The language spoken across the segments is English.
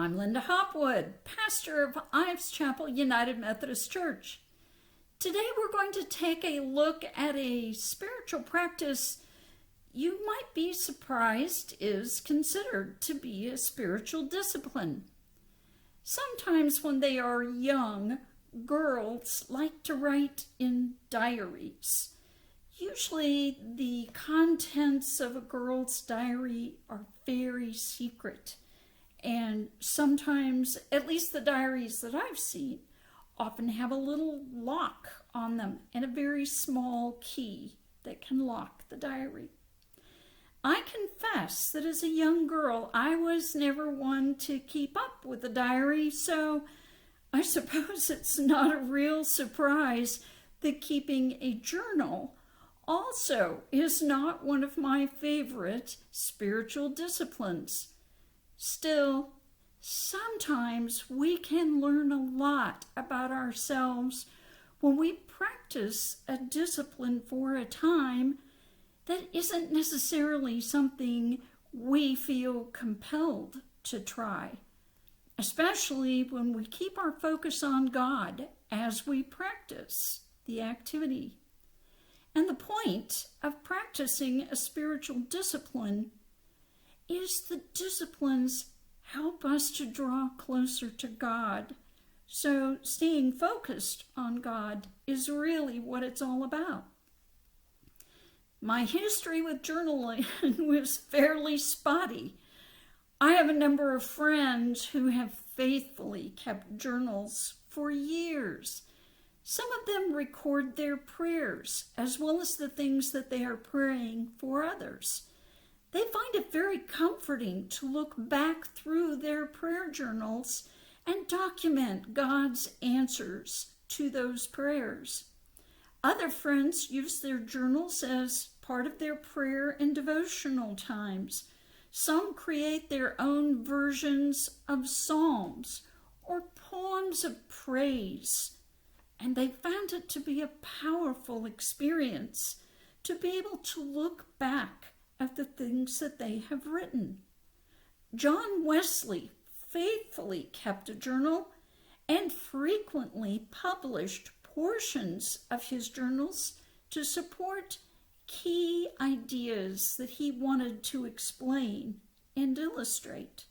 I'm Linda Hopwood, pastor of Ives Chapel United Methodist Church. Today we're going to take a look at a spiritual practice you might be surprised is considered to be a spiritual discipline. Sometimes when they are young, girls like to write in diaries. Usually the contents of a girl's diary are very secret. And sometimes, at least the diaries that I've seen, often have a little lock on them and a very small key that can lock the diary. I confess that as a young girl, I was never one to keep up with a diary, so I suppose it's not a real surprise that keeping a journal also is not one of my favorite spiritual disciplines. Still, sometimes we can learn a lot about ourselves when we practice a discipline for a time that isn't necessarily something we feel compelled to try, especially when we keep our focus on God as we practice the activity. And the point of practicing a spiritual discipline is the disciplines help us to draw closer to God. So staying focused on God is really what it's all about. My history with journaling was fairly spotty. I have a number of friends who have faithfully kept journals for years. Some of them record their prayers as well as the things that they are praying for others. They find it very comforting to look back through their prayer journals and document God's answers to those prayers. Other friends use their journals as part of their prayer and devotional times. Some create their own versions of psalms or poems of praise, and they found it to be a powerful experience to be able to look back at the things that they have written. John Wesley faithfully kept a journal and frequently published portions of his journals to support key ideas that he wanted to explain and illustrate.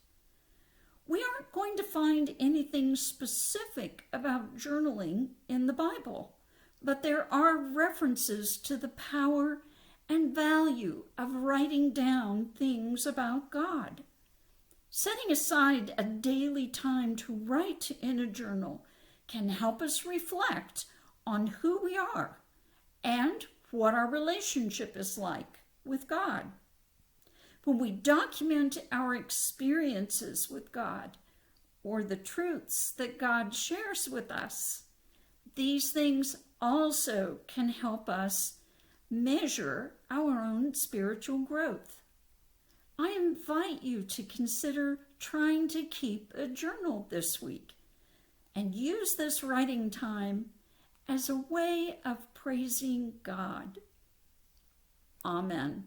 We aren't going to find anything specific about journaling in the Bible, but there are references to the power and value of writing down things about God. Setting aside a daily time to write in a journal can help us reflect on who we are and what our relationship is like with God. When we document our experiences with God or the truths that God shares with us, these things also can help us measure our own spiritual growth. I invite you to consider trying to keep a journal this week and use this writing time as a way of praising God. Amen.